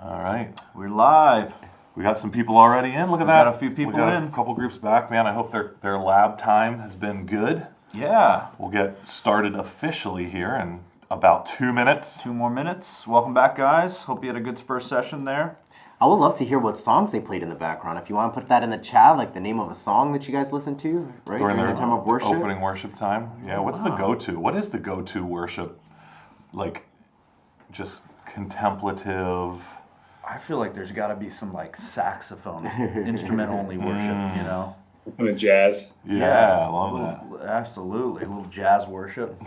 All right. We're live. We got some people already in. Look at that. Got a few people we got in. A couple groups back. Man, I hope their lab time has been good. Yeah. We'll get started officially here in about 2 minutes. 2 more minutes. Welcome back, guys. Hope you had a good first session there. I would love to hear what songs they played in the background. If you want to put that in the chat, like the name of a song that you guys listen to, right? During their the time of worship. opening worship time. Yeah, what's the go-to? What is the go-to worship? Like, just contemplative... I feel like there's got to be some like saxophone, instrument-only worship, you know? The jazz. Yeah, I love that. Absolutely, a little jazz worship.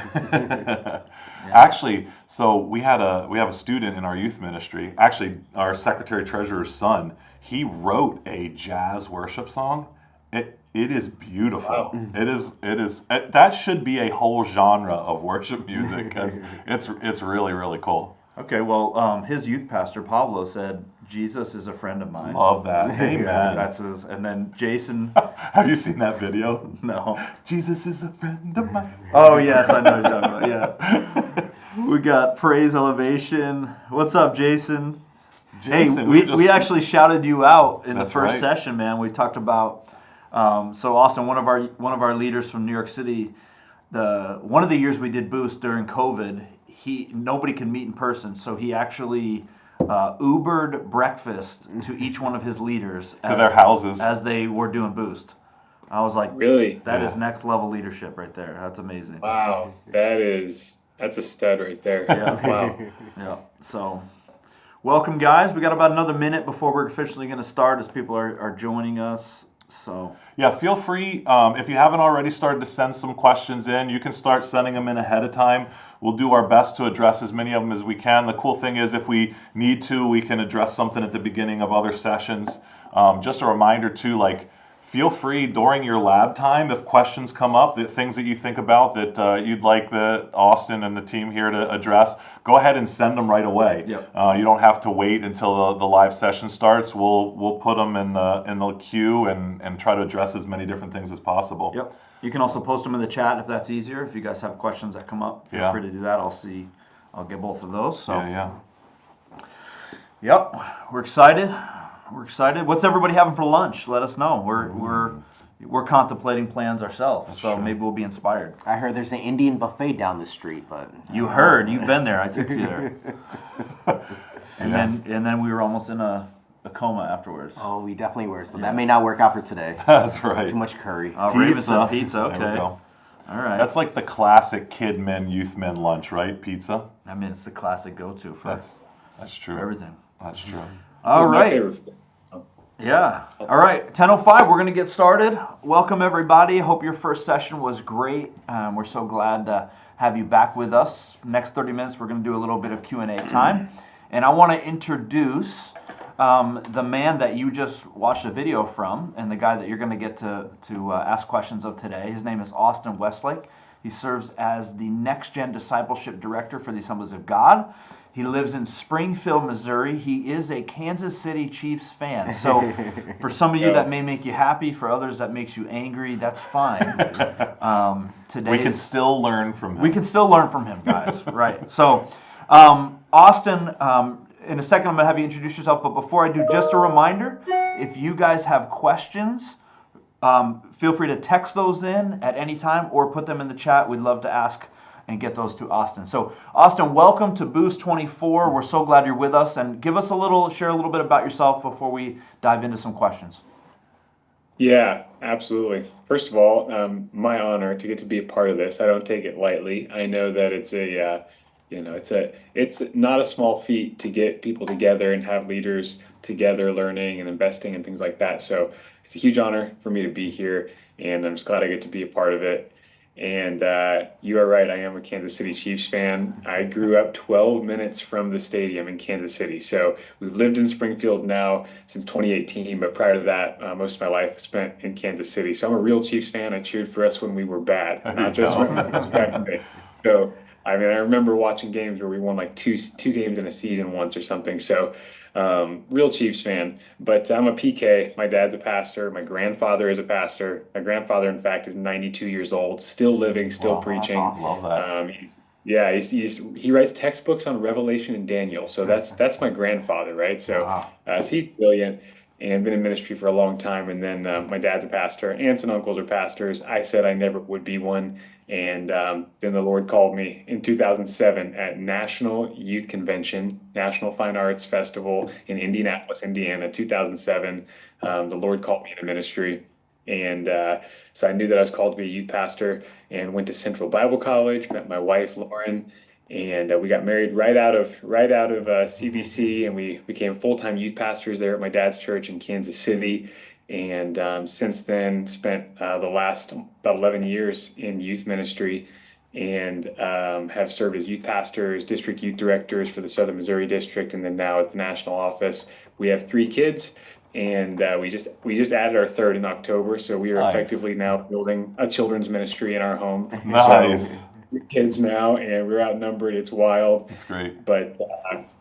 Actually, so we have a student in our youth ministry. Actually, our secretary treasurer's son. He wrote a jazz worship song. It is beautiful. Wow. It is. That should be a whole genre of worship music because it's really really cool. Okay, well, his youth pastor, Pablo, said, Jesus is a friend of mine. Love that. Amen. That's his, and then Jason, Have you seen that video? no. Jesus is a friend of mine. Oh, yes, I know what you're talking about, yeah. We got Praise Elevation. What's up, Jason? Jason, Hey, we actually shouted you out in the That's first right. session, man. We talked about, so Austin, one of our leaders from New York City, one of the years we did Boost during COVID, nobody could meet in person, so he actually Ubered breakfast to each one of his leaders To their houses. as they were doing Boost. I was like, Really? that is Yeah. next level leadership right there. That's amazing. Wow. That's a stud right there. Yeah. Wow. Yeah. So, welcome, guys. We got about another minute before we're officially going to start as people are joining us. So, Yeah, feel free, if you haven't already started to send some questions in, you can start sending them in ahead of time. We'll do our best to address as many of them as we can. The cool thing is if we need to, we can address something at the beginning of other sessions. Just a reminder too, like, feel free during your lab time, if questions come up, things that you think about that you'd like the Austin and the team here to address, go ahead and send them right away. Yep. You don't have to wait until the live session starts. We'll put them in the queue and try to address as many different things as possible. yep. You can also post them in the chat if that's easier. If you guys have questions that come up, feel Yeah. free to do that. I'll get both of those. So, Yeah. Yep, we're excited. We're excited. What's everybody having for lunch? Let us know. We're contemplating plans ourselves, so true. maybe we'll be inspired. I heard there's an Indian buffet down the street, but You heard. You've been there. I took you there. And then we were almost in a coma afterwards. oh, we definitely were. So that may not work out for today. That's right. Too much curry. Raven said pizza. There we Okay. go. All right. That's like the classic kid men, youth men lunch, right? Pizza. I mean, it's the classic go-to for That's true. everything. That's true. All My right. favorite food. Yeah. All right. 10:05. We're going to get started. Welcome, everybody. Hope your first session was great. We're so glad to have you back with us. Next 30 minutes, we're going to do a little bit of Q&A time. And I want to introduce the man that you just watched a video from and the guy that you're going to get to ask questions of today. His name is Austin Westlake. He serves as the Next Gen Discipleship Director for the Assemblies of God. He lives in Springfield, Missouri. He is a Kansas City Chiefs fan. So for some of you that may make you happy, for others that makes you angry, that's fine. Today We can still learn from him. we can still learn from him, guys. Right. So, Austin, in a second, I'm going to have you introduce yourself. But before I do, just a reminder, if you guys have questions, feel free to text those in at any time or put them in the chat. We'd love to ask and get those to Austin. So, Austin, welcome to Boost 24. We're so glad you're with us. And share a little bit about yourself before we dive into some questions. Yeah, absolutely. First of all, my honor to get to be a part of this. I don't take it lightly. I know that it's it's not a small feat to get people together and have leaders together learning and investing and things like that. So it's a huge honor for me to be here, and I'm just glad I get to be a part of it. And you are right, I am a Kansas City Chiefs fan. I grew up 12 minutes from the stadium in Kansas City. So we've lived in Springfield now since 2018, but prior to that, most of my life was spent in Kansas City. So I'm a real Chiefs fan. I cheered for us when we were bad, not just when we were back in the day. So, I mean, I remember watching games where we won like two games in a season once or something. So real Chiefs fan, but I'm a PK. My dad's a pastor. My grandfather is a pastor. My grandfather, in fact, is 92 years old, still living, still Wow, that's preaching. awesome. Love that. Yeah, he writes textbooks on Revelation and Daniel. So that's my grandfather, right? So, Wow. so he's brilliant and been in ministry for a long time. And then my dad's a pastor, aunts and uncles are pastors. I said I never would be one, and then the Lord called me in 2007 at National Youth Convention, National Fine Arts Festival in Indianapolis, Indiana, 2007. The Lord called me into ministry. And so I knew that I was called to be a youth pastor, and went to Central Bible College, met my wife Lauren, and we got married right out of CBC, and we became full-time youth pastors there at my dad's church in Kansas City. And since then, spent the last about 11 years in youth ministry, and have served as youth pastors, district youth directors for the Southern Missouri District, and then now at the national office. We have 3 kids. And we just added our third in October, so we are Nice. effectively now building a children's ministry in our home. Nice. So 3 kids now, and we're outnumbered. It's wild, That's great. but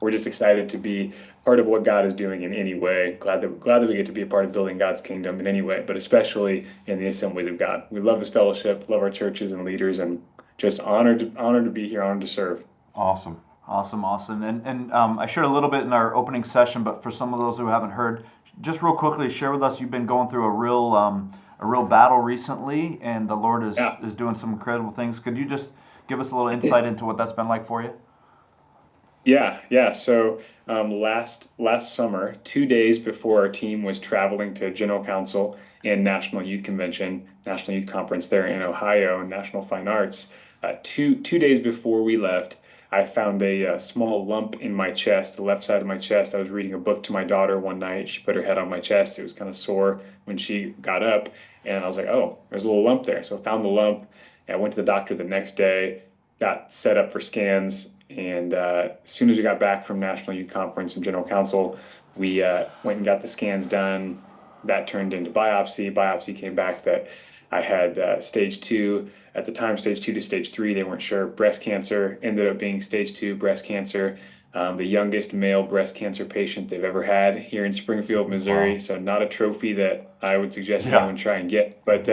we're just excited to be part of what God is doing in any way. Glad that we get to be a part of building God's kingdom in any way, but especially in the assemblies of God. We love His fellowship, love our churches and leaders, and just honored to be here, honored to serve. Awesome. Awesome. And I shared a little bit in our opening session, but for some of those who haven't heard, just real quickly, share with us. You've been going through a real battle recently, and the Lord is doing some incredible things. Could you just give us a little insight into what that's been like for you? Yeah. So last summer, 2 days before our team was traveling to General Council and National Youth Convention, National Youth Conference there in Ohio, National Fine Arts, 2 days before we left, I found a small lump in my chest, the left side of my chest. I was reading a book to my daughter one night. She put her head on my chest. It was kind of sore when she got up, and I was like, oh, there's a little lump there. So I found the lump. I went to the doctor the next day, got set up for scans, and as soon as we got back from National Youth Conference and General Council, we went and got the scans done. That turned into biopsy. Biopsy came back that I had stage 2. At the time, stage 2 to stage 3, they weren't sure. Breast cancer ended up being stage 2 breast cancer. The youngest male breast cancer patient they've ever had here in Springfield, Missouri. Wow. So not a trophy that I would suggest anyone try and get, but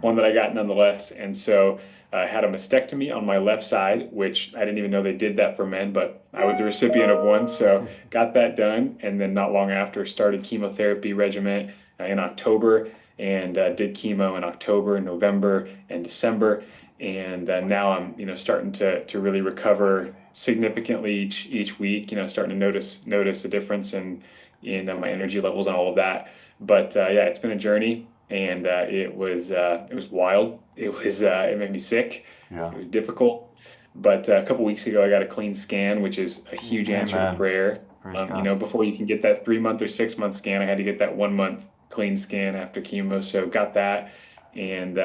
one that I got nonetheless. And so I had a mastectomy on my left side, which I didn't even know they did that for men, but I was the recipient of one. So got that done. And then not long after, started chemotherapy regimen in October, and did chemo in October, November, and December. And now I'm, starting to really recover significantly each week. Starting to notice a difference in my energy levels and all of that. But it's been a journey, and it was wild. It made me sick. Yeah. It was difficult. But a couple weeks ago, I got a clean scan, which is a huge answer to Amen. prayer. Praise God. Before you can get that 3-month or 6-month scan, I had to get that 1-month clean scan after chemo. So got that, and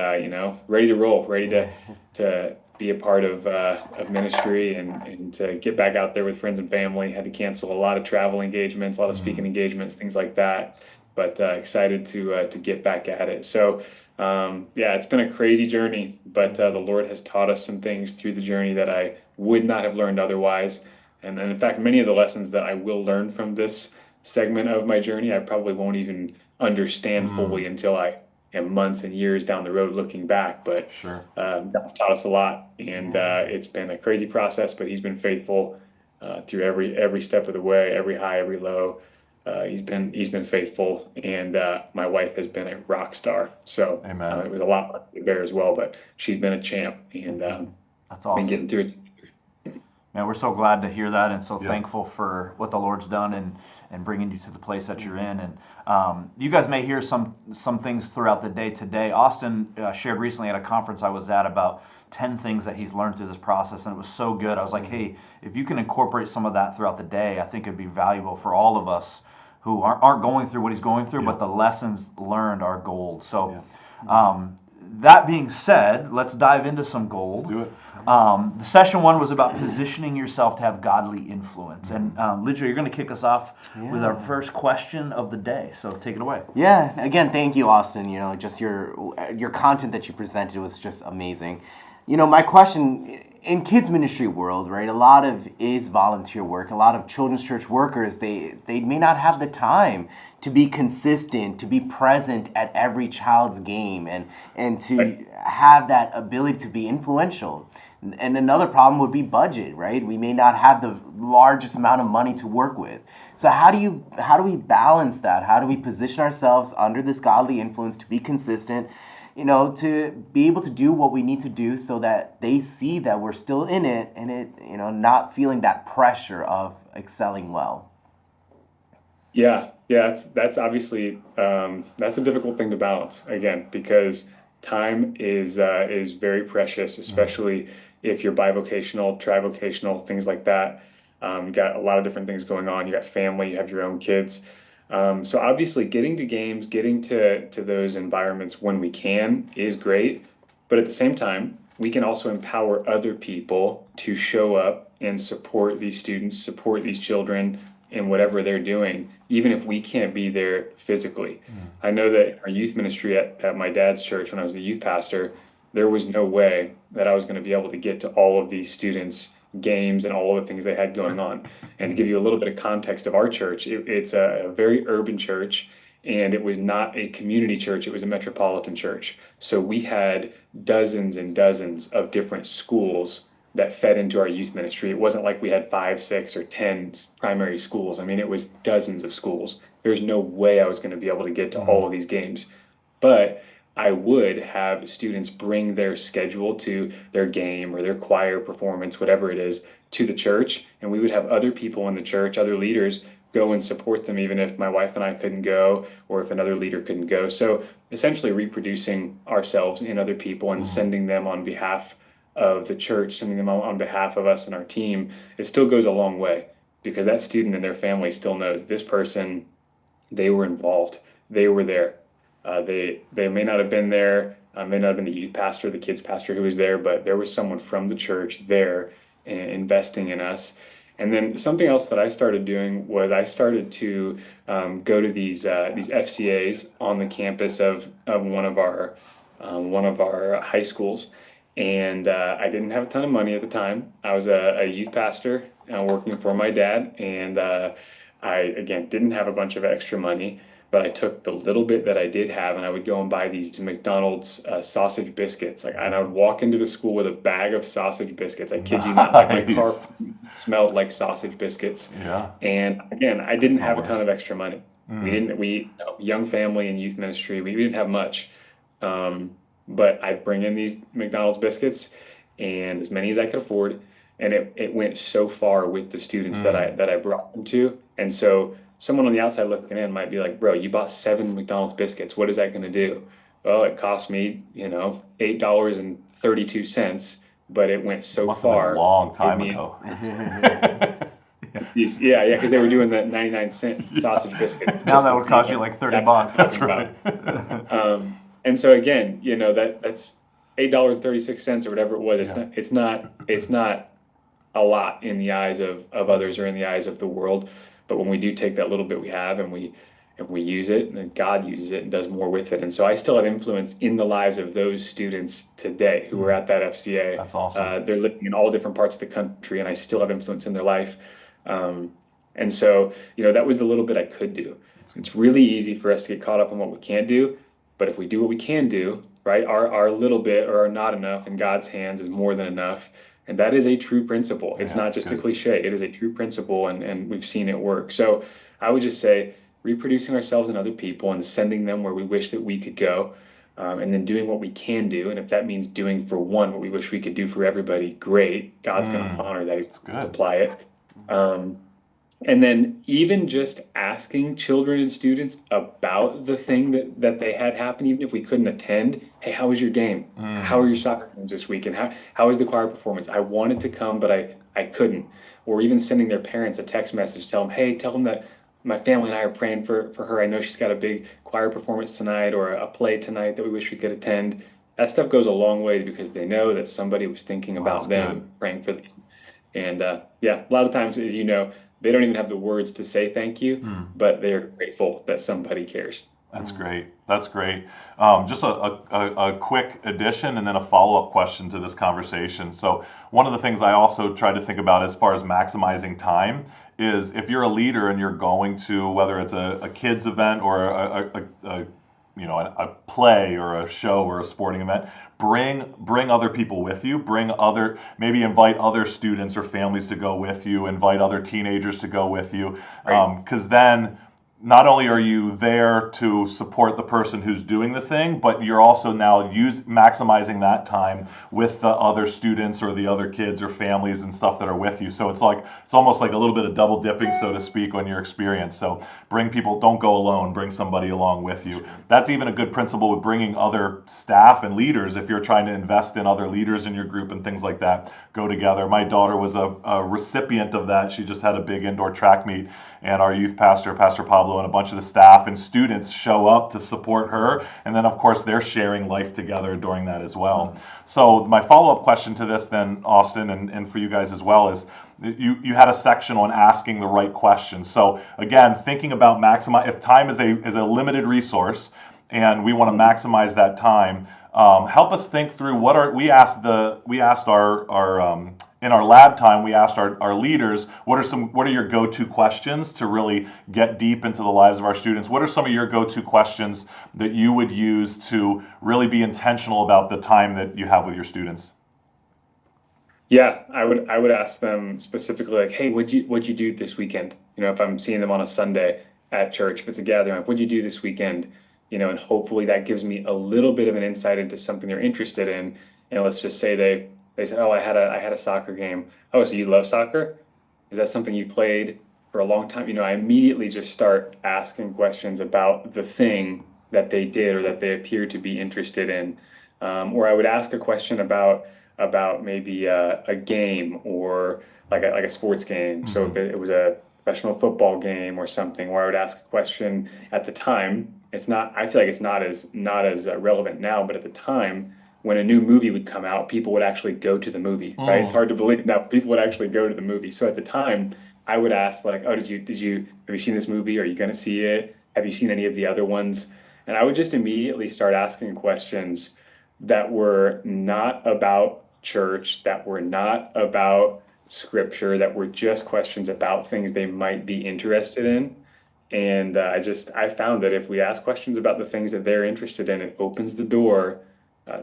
ready to roll, ready to be a part of ministry, and to get back out there with friends and family. Had to cancel a lot of travel engagements, a lot of speaking engagements, things like that. But excited to get back at it. So it's been a crazy journey, but the Lord has taught us some things through the journey that I would not have learned otherwise. And in fact, many of the lessons that I will learn from this segment of my journey, I probably won't even understand fully until I am months and years down the road looking back. But Sure. God's taught us a lot, and it's been a crazy process, but He's been faithful through every step of the way, every high, every low. He's been faithful, and my wife has been a rock star. So Amen. it was a lot to bear as well, but she's been a champ, and That's been awesome. getting through it. Man, we're so glad to hear that, and so Yeah. thankful for what the Lord's done and bringing you to the place that you're in. And you guys may hear some things throughout the day today. Austin shared recently at a conference I was at about 10 things that he's learned through this process, and it was so good. I was like, hey, if you can incorporate some of that throughout the day, I think it'd be valuable for all of us who aren't going through what he's going through, but the lessons learned are gold. So that being said, let's dive into some gold. Let's do it. The session 1 was about positioning yourself to have godly influence. And Lidra, you're going to kick us off with our first question of the day. So take it away. Yeah, again, thank you, Austin. Just your content that you presented was just amazing. My question, in kids ministry world, right, a lot of is volunteer work. A lot of children's church workers, they may not have the time to be consistent, to be present at every child's game, and to have that ability to be influential. And another problem would be budget, right? We may not have the largest amount of money to work with. So how do we balance that? How do we position ourselves under this godly influence to be consistent, to be able to do what we need to do so that they see that we're still in it and not feeling that pressure of excelling well? Yeah, that's obviously that's a difficult thing to balance again, because time is very precious, especially if you're bivocational, trivocational, things like that. You got a lot of different things going on. You got family, you have your own kids. So obviously, getting to games, getting to those environments when we can is great. But at the same time, we can also empower other people to show up and support these students, support these children in whatever they're doing, even if we can't be there physically. I know that in our youth ministry at my dad's church, when I was the youth pastor, there was no way that I was going to be able to get to all of these students' games and all of the things they had going on. And to give you a little bit of context of our church, it's a very urban church, and it was not a community church, it was a metropolitan church. So we had dozens and dozens of different schools that fed into our youth ministry. It wasn't like we had 5, 6, or 10 primary schools. I mean, it was dozens of schools. There's no way I was going to be able to get to all of these games. But I would have students bring their schedule to their game or their choir performance, whatever it is, to the church. And we would have other people in the church, other leaders, go and support them, even if my wife and I couldn't go or if another leader couldn't go. So essentially reproducing ourselves in other people and sending them on behalf of the church, sending them on behalf of us and our team, it still goes a long way, because that student and their family still knows this person, they were involved, they were there. They may not have been there, may not have been the youth pastor, the kids pastor who was there, but there was someone from the church there investing in us. And then something else that I started doing was I started to go to these FCAs on the campus of one of our high schools. And I didn't have a ton of money at the time. I was a youth pastor working for my dad, and I, again, didn't have a bunch of extra money, but I took the little bit that I did have, and I would go and buy these McDonald's sausage biscuits. And I would walk into the school with a bag of sausage biscuits. I kid you not, my car smelled like sausage biscuits. Yeah. And again, I didn't have a ton of extra money. Young family and youth ministry, we didn't have much. But I'd bring in these McDonald's biscuits, and as many as I could afford, and it went so far with the students that I brought them to. And so someone on the outside looking in might be like, bro, you bought 7 McDonald's biscuits. What is that going to do? Well, it cost me, $8.32, but it went so Must far. Have been a long time ago. Because they were doing the 99-cent sausage biscuit. Now that would cost you like $30. That's right. And so again, that's $8.36 or whatever it was. It's not a lot in the eyes of others or in the eyes of the world. But when we do take that little bit we have and we use it, and then God uses it and does more with it. And so I still have influence in the lives of those students today who are at that FCA. That's awesome. They're living in all different parts of the country, and I still have influence in their life. And so, that was the little bit I could do. It's really easy for us to get caught up on what we can't do. But if we do what we can do, right, our little bit or our not enough in God's hands is more than enough. And that is a true principle. It's not just a cliche. It is a true principle, and we've seen it work. So I would just say reproducing ourselves in other people and sending them where we wish that we could go, and then doing what we can do. And if that means doing for one what we wish we could do for everybody, great. God's going to honor that. He's going to multiply it. And then even just asking children and students about the thing that they had happen, even if we couldn't attend. Hey, how was your game? How are your soccer games this week? And how was the choir performance? I wanted to come, but I couldn't. Or even sending their parents a text message, tell them that my family and I are praying for her. I know she's got a big choir performance tonight or a play tonight that we wish we could attend. That stuff goes a long way because they know that somebody was thinking about them, praying for them. And a lot of times, as you know, they don't even have the words to say thank you, but they're grateful that somebody cares. That's great. That's great. Just a quick addition and then a follow-up question to this conversation. So one of the things I also try to think about as far as maximizing time is if you're a leader and you're going to, whether it's a kids event or a a play or a show or a sporting event, bring other people with you. Maybe invite other students or families to go with you. Invite other teenagers to go with you, because then not only are you there to support the person who's doing the thing, but you're also now maximizing that time with the other students or the other kids or families and stuff that are with you. So it's almost like a little bit of double dipping, so to speak, on your experience. So bring people, don't go alone, bring somebody along with you. That's even a good principle with bringing other staff and leaders. If you're trying to invest in other leaders in your group and things like that, go together. My daughter was a recipient of that. She just had a big indoor track meet, and our youth pastor, Pastor Pablo, and a bunch of the staff and students show up to support her. And then, of course, they're sharing life together during that as well. So my follow-up question to this then, Austin, and for you guys as well, is you had a section on asking the right questions. So again, thinking about if time is a limited resource and we want to maximize that time, help us think through in our lab time, we asked our leaders, what are your go-to questions to really get deep into the lives of our students? What are some of your go-to questions that you would use to really be intentional about the time that you have with your students? Yeah, I would ask them specifically, like, hey, what'd you do this weekend? If I'm seeing them on a Sunday at church, if it's a gathering, like, what'd you do this weekend? And hopefully that gives me a little bit of an insight into something they're interested in. And let's just say they said, oh, I had a soccer game. Oh, so you love soccer? Is that something you played for a long time? I immediately just start asking questions about the thing that they did or that they appeared to be interested in. Or I would ask a question about maybe a game or like a sports game. Mm-hmm. So if it was a professional football game or something, where I would ask a question at the time. I feel like it's not as relevant now, but at the time, when a new movie would come out, people would actually go to the movie, right? It's hard to believe now people would actually go to the movie. So at the time, I would ask, like, oh, have you seen this movie? Are you going to see it? Have you seen any of the other ones? And I would just immediately start asking questions that were not about church, that were not about scripture, that were just questions about things they might be interested in. And I found that if we ask questions about the things that they're interested in, it opens the door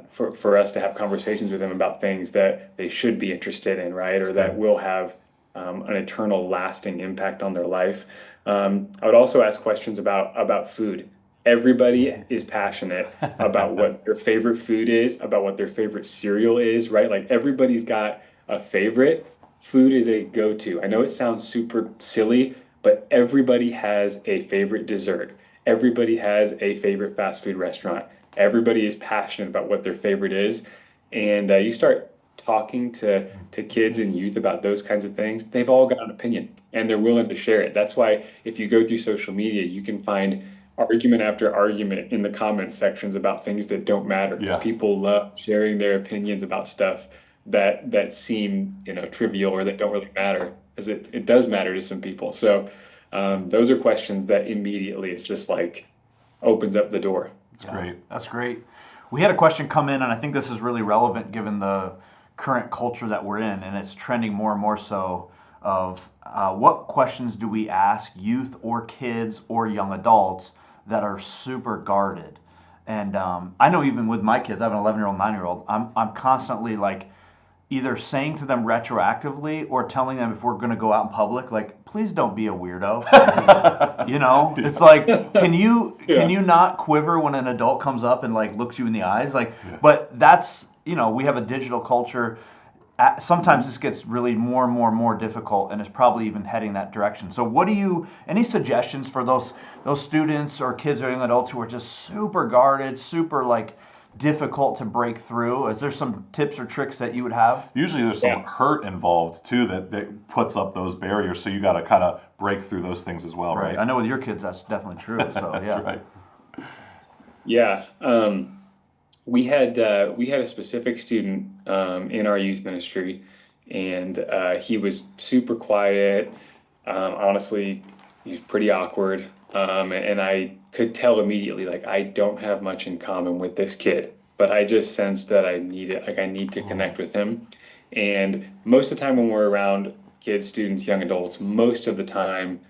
for us to have conversations with them about things that they should be interested in, right? Or that will have an eternal lasting impact on their life. I would also ask questions about food. Everybody is passionate about what their favorite food is, about what their favorite cereal is, right? Like everybody's got a favorite. Food is a go-to. I know it sounds super silly, but everybody has a favorite dessert. Everybody has a favorite fast food restaurant. Everybody is passionate about what their favorite is. And you start talking to kids and youth about those kinds of things, they've all got an opinion and they're willing to share it. That's why if you go through social media, you can find argument after argument in the comments sections about things that don't matter. Because people love sharing their opinions about stuff that seem trivial or that don't really matter, because it does matter to some people. So those are questions that immediately it's just like opens up the door. That's great. That's great. We had a question come in, and I think this is really relevant given the current culture that we're in, and it's trending more and more so, of what questions do we ask youth or kids or young adults that are super guarded? And I know even with my kids, I have an 11-year-old, 9-year-old, I'm constantly like either saying to them retroactively or telling them if we're going to go out in public, like, please don't be a weirdo. It's like, can you not quiver when an adult comes up and like looks you in the eyes? But that's, we have a digital culture. Sometimes this gets really more and more difficult, and it's probably even heading that direction. So any suggestions for those students or kids or young adults who are just super guarded, super like difficult to break through? Is there some tips or tricks that you would have? Usually there's some hurt involved too that puts up those barriers, so you got to kind of break through those things as well, right? I know with your kids that's definitely true. So That's right. Yeah. We had a specific student in our youth ministry, and he was super quiet. Honestly, he's pretty awkward, and I could tell immediately, like, I don't have much in common with this kid, but I just sensed that I need to connect with him. And most of the time when we're around kids, students, young adults, most of the time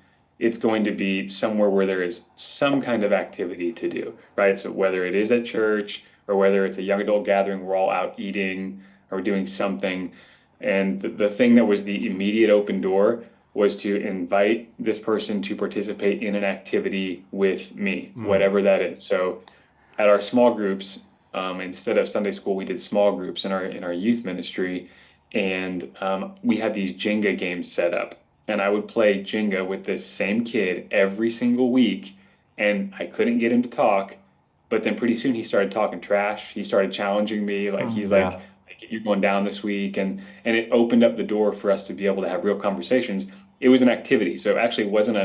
it's going to be somewhere where there is some kind of activity to do, right? So whether it is at church or whether it's a young adult gathering, we're all out eating or doing something. And the thing that was the immediate open door was to invite this person to participate in an activity with me, whatever that is. So at our small groups, instead of Sunday school, we did small groups in our youth ministry, and we had these Jenga games set up. And I would play Jenga with this same kid every single week, and I couldn't get him to talk. But then pretty soon he started talking trash. He started challenging me, like he's yeah. like, "You're going down this week," and it opened up the door for us to be able to have real conversations. It was an activity, so it actually wasn't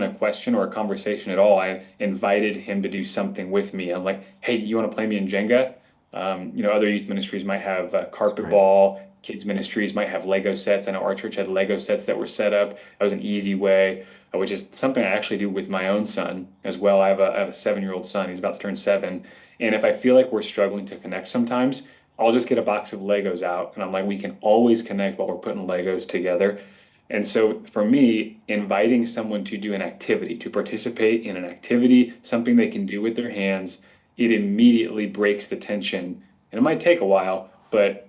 a question or a conversation at all. I invited him to do something with me. I'm like, "Hey, you want to play me in Jenga?" Other youth ministries might have carpet ball. Kids ministries might have Lego sets. I know our church had Lego sets that were set up. That was an easy way, which is something I actually do with my own son as well. I have a 7-year-old son. He's about to turn 7. And if I feel like we're struggling to connect sometimes, I'll just get a box of Legos out. And I'm like, we can always connect while we're putting Legos together. And so for me, inviting someone to do an activity, to participate in an activity, something they can do with their hands, it immediately breaks the tension. And it might take a while, but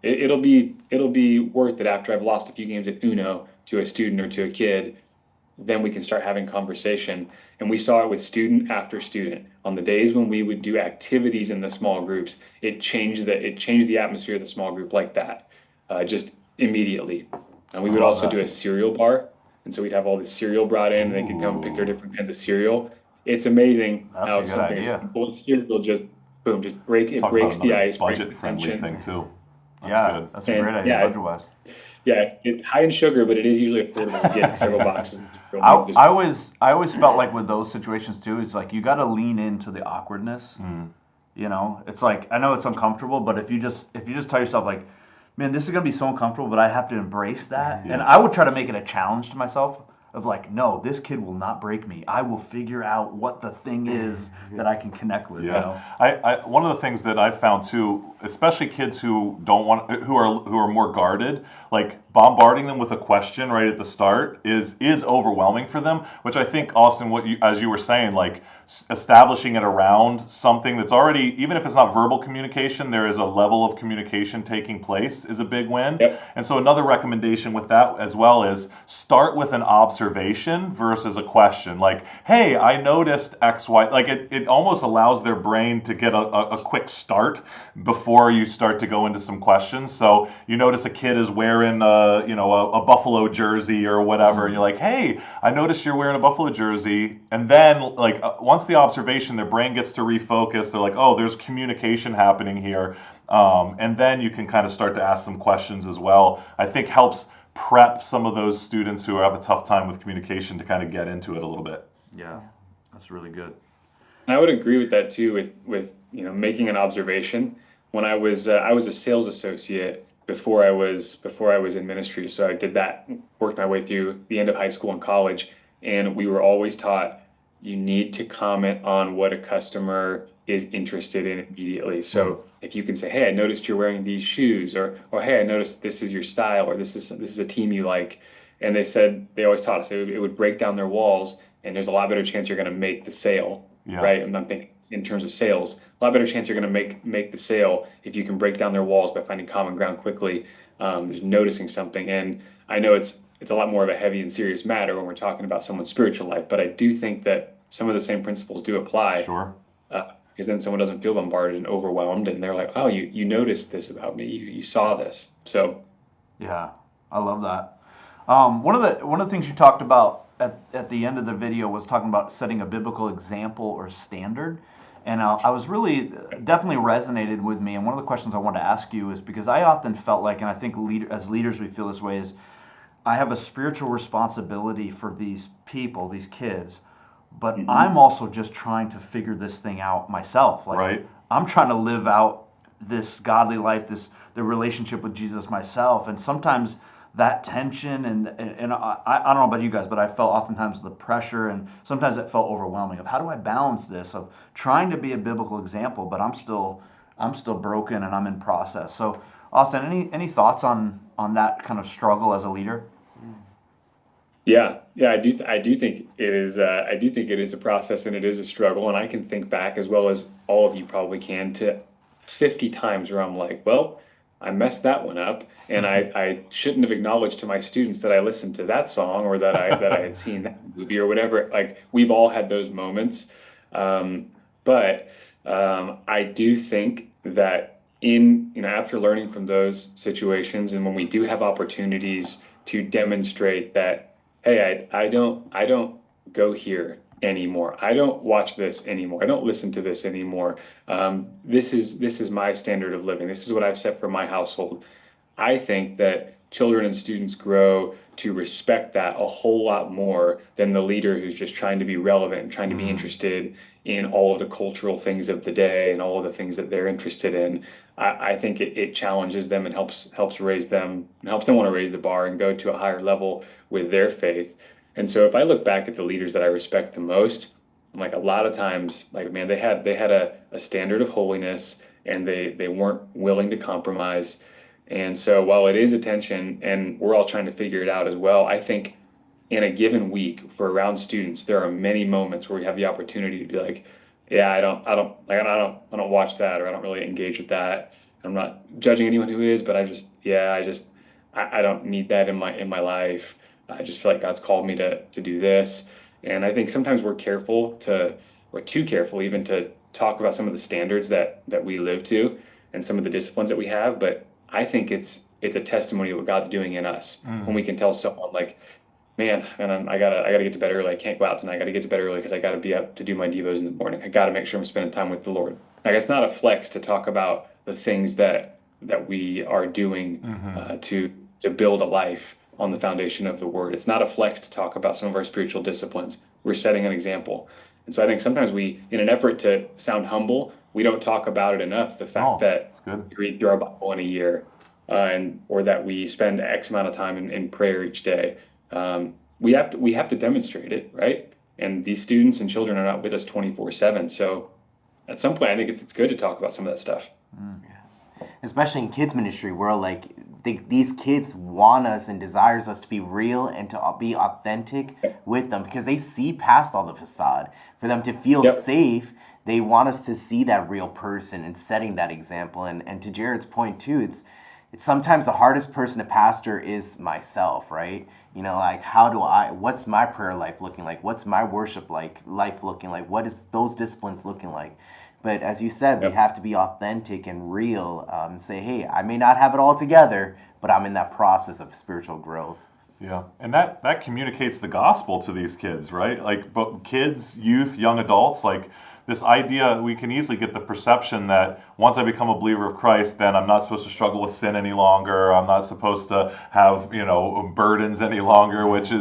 it'll be worth it after I've lost a few games at Uno to a student or to a kid. Then we can start having conversation. And we saw it with student after student. On the days when we would do activities in the small groups, it changed the atmosphere of the small group like that, just immediately. And we would also do a cereal bar. And so we'd have all this cereal brought in, and they could come pick their different kinds of cereal. It's amazing That's how a good something idea. as simple as cereal just breaks Talk the about ice, another breaks the budget-friendly tension. thing too. That's Yeah, good. that's a And, great idea, yeah, budget-wise. Yeah, high in sugar, but it is usually affordable to get several boxes. I always felt like with those situations too, it's like you got to lean into the awkwardness. It's like I know it's uncomfortable, but if you just tell yourself like, man, this is gonna be so uncomfortable, but I have to embrace that, and I would try to make it a challenge to myself of like, no, this kid will not break me. I will figure out what the thing is that I can connect with. Yeah, I one of the things that I've found too, especially kids who who are more guarded, like bombarding them with a question right at the start is overwhelming for them. Which I think, Austin, as you were saying, like establishing it around something that's already, even if it's not verbal communication, there is a level of communication taking place is a big win. Yep. And so another recommendation with that as well is start with an observation versus a question. Like, hey, I noticed X, Y. Like it almost allows their brain to get a quick start before you start to go into some questions. So you notice a kid is wearing a Buffalo jersey or whatever, and you're like, hey, I noticed you're wearing a Buffalo jersey. And then like once the observation, their brain gets to refocus. They're like, oh, there's communication happening here. And then you can kind of start to ask some questions as well. I think helps prep some of those students who have a tough time with communication to kind of get into it a little bit. Yeah, that's really good. I would agree with that too. With making an observation. When I was a sales associate before I was in ministry, so I did that, worked my way through the end of high school and college, and we were always taught you need to comment on what a customer is interested in immediately. So if you can say, hey, I noticed you're wearing these shoes, or hey, I noticed this is your style, or this is a team you like, and they always taught us it would break down their walls, and there's a lot better chance you're going to make the sale. Yeah. Right. And I'm thinking in terms of sales, a lot better chance you're going to make the sale if you can break down their walls by finding common ground quickly, just noticing something. And I know it's a lot more of a heavy and serious matter when we're talking about someone's spiritual life, but I do think that some of the same principles do apply. Sure. Because then someone doesn't feel bombarded and overwhelmed, and they're like, oh, you noticed this about me, you saw this. So Yeah, I love that. One of the things you talked about at the end of the video was talking about setting a biblical example or standard. And I was really, definitely resonated with me. And one of the questions I wanted to ask you is because I often felt like, and I think as leaders we feel this way, is I have a spiritual responsibility for these people, these kids, but I'm also just trying to figure this thing out myself. Like, Right. I'm trying to live out this godly life, the relationship with Jesus myself. And sometimes that tension and I don't know about you guys, but I felt oftentimes the pressure, and sometimes it felt overwhelming of how do I balance this of trying to be a biblical example, but I'm still broken and I'm in process. So Austin, any thoughts on that kind of struggle as a leader? Yeah, I do think it is. I do think it is a process and it is a struggle. And I can think back, as well as all of you probably can, to 50 times where I'm like, well, I messed that one up, and I shouldn't have acknowledged to my students that I listened to that song or that I had seen that movie or whatever. Like we've all had those moments, but I do think that after learning from those situations, and when we do have opportunities to demonstrate that, hey, I don't go here anymore. I don't watch this anymore. I don't listen to this anymore. This is my standard of living. This is what I've set for my household. I think that children and students grow to respect that a whole lot more than the leader who's just trying to be relevant and trying to be interested in all of the cultural things of the day and all of the things that they're interested in. I think it challenges them and helps raise them and helps them want to raise the bar and go to a higher level with their faith. And so if I look back at the leaders that I respect the most, I'm like a lot of times, like man, they had a standard of holiness and they weren't willing to compromise. And so while it is attention and we're all trying to figure it out as well, I think in a given week for around students, there are many moments where we have the opportunity to be like, yeah, I don't watch that, or I don't really engage with that. I'm not judging anyone who is, but I don't need that in my life. I just feel like God's called me to do this. And I think sometimes we're too careful even to talk about some of the standards that we live to and some of the disciplines that we have. But I think it's a testimony of what God's doing in us when we can tell someone like, man, I gotta get to bed early. I can't go out tonight. I gotta get to bed early because I gotta be up to do my devos in the morning. I gotta make sure I'm spending time with the Lord. Like it's not a flex to talk about the things that we are doing to build a life on the foundation of the Word. It's not a flex to talk about some of our spiritual disciplines. We're setting an example. And so I think sometimes we, in an effort to sound humble, we don't talk about it enough. The fact that we read through our Bible in a year, or that we spend X amount of time in prayer each day. We have to demonstrate it, right? And these students and children are not with us 24/7. So at some point, I think it's good to talk about some of that stuff. Especially in kids ministry, where like these kids want us and desires us to be real and to be authentic with them, because they see past all the facade. For them to feel safe, they want us to see that real person and setting that example. And to Jared's point too, it's sometimes the hardest person to pastor is myself, right? You know, like what's my prayer life looking like? What's my worship life looking like? What is those disciplines looking like? But as you said, we have to be authentic and real, and say, hey, I may not have it all together, but I'm in that process of spiritual growth. Yeah, and that communicates the gospel to these kids, right? Like both kids, youth, young adults, like this idea, we can easily get the perception that once I become a believer of Christ, then I'm not supposed to struggle with sin any longer. I'm not supposed to have, burdens any longer, which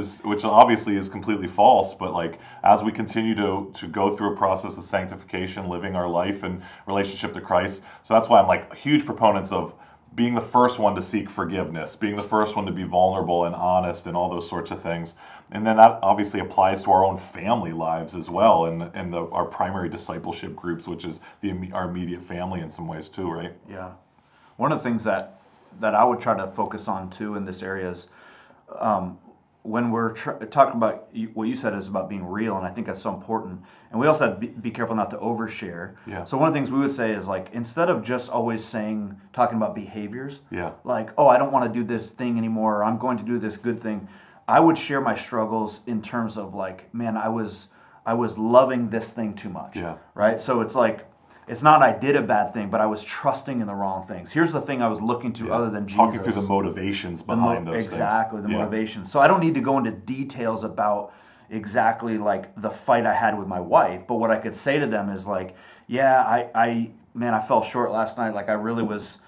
obviously is completely false. But like as we continue to go through a process of sanctification, living our life in relationship to Christ, so that's why I'm like huge proponents of being the first one to seek forgiveness, being the first one to be vulnerable and honest and all those sorts of things. And then that obviously applies to our own family lives as well, and our primary discipleship groups, which is our immediate family in some ways too, right? Yeah. One of the things that I would try to focus on too in this area is when we're talking about what you said is about being real, and I think that's so important. And we also have to be careful not to overshare. Yeah. So one of the things we would say is like, instead of just always talking about behaviors, Yeah. like, oh, I don't want to do this thing anymore, or I'm going to do this good thing, I would share my struggles in terms of like, man, I was loving this thing too much. Yeah. Right? So it's like, it's not I did a bad thing, but I was trusting in the wrong things. Here's the thing I was looking to other than Jesus. Talking through the motivations behind those things. Exactly, the motivations. So I don't need to go into details about exactly like the fight I had with my wife, but what I could say to them is like, yeah, I fell short last night. Like I really was,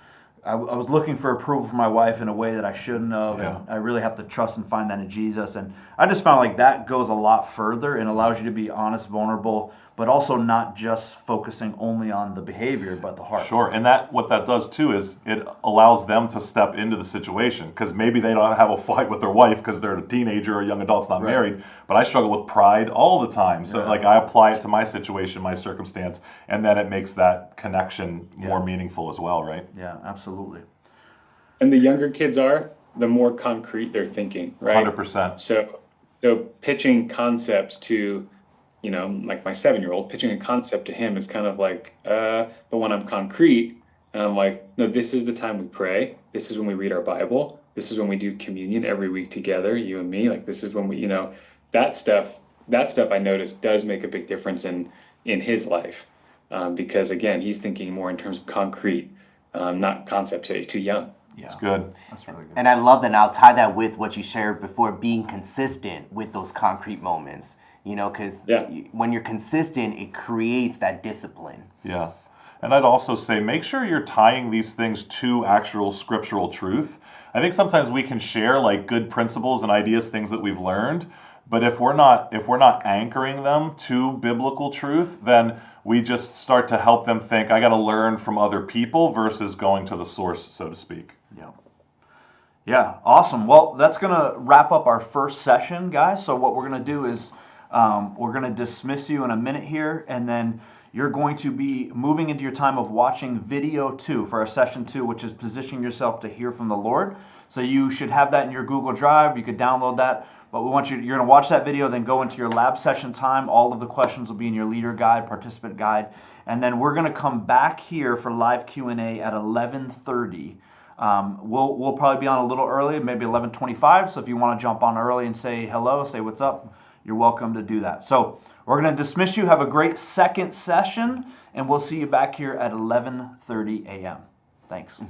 I was looking for approval from my wife in a way that I shouldn't have, and I really have to trust and find that in Jesus. And I just found like that goes a lot further and allows you to be honest, vulnerable, but also not just focusing only on the behavior, but the heart. Sure, and what that does too is it allows them to step into the situation, because maybe they don't have a fight with their wife because they're a teenager or a young adult's not married, but I struggle with pride all the time. So like I apply it to my situation, my circumstance, and then it makes that connection more meaningful as well, right? Yeah, absolutely. And the younger kids are, the more concrete they're thinking, right? 100%. So So pitching concepts to, like my 7-year-old, pitching a concept to him is kind of like, but when I'm concrete, and I'm like, no, this is the time we pray. This is when we read our Bible. This is when we do communion every week together, you and me. Like this is when we, that stuff. That stuff I noticed does make a big difference in his life, because again, he's thinking more in terms of concrete, not concepts. He's too young. Yeah, It's good. that's really good. And I love that. And I'll tie that with what you shared before, being consistent with those concrete moments. Because Yeah. when you're consistent, it creates that discipline. Yeah. And I'd also say make sure you're tying these things to actual scriptural truth. I think sometimes we can share like good principles and ideas, things that we've learned, but if we're not anchoring them to biblical truth, then we just start to help them think I got to learn from other people versus going to the source, so to speak. Yeah. Yeah, awesome. Well, that's going to wrap up our first session, guys. So what we're going to do is we're going to dismiss you in a minute here, and then you're going to be moving into your time of watching video 2 for our session 2, which is positioning yourself to hear from the Lord. So you should have that in your Google Drive. You could download that. But we want you're going to watch that video, then go into your lab session time. All of the questions will be in your leader guide, participant guide. And then we're going to come back here for live Q&A at 11:30. We'll probably be on a little early, maybe 11:25. So if you want to jump on early and say hello, say what's up, you're welcome to do that. So we're going to dismiss you. Have a great second session, and we'll see you back here at 11:30 a.m. Thanks.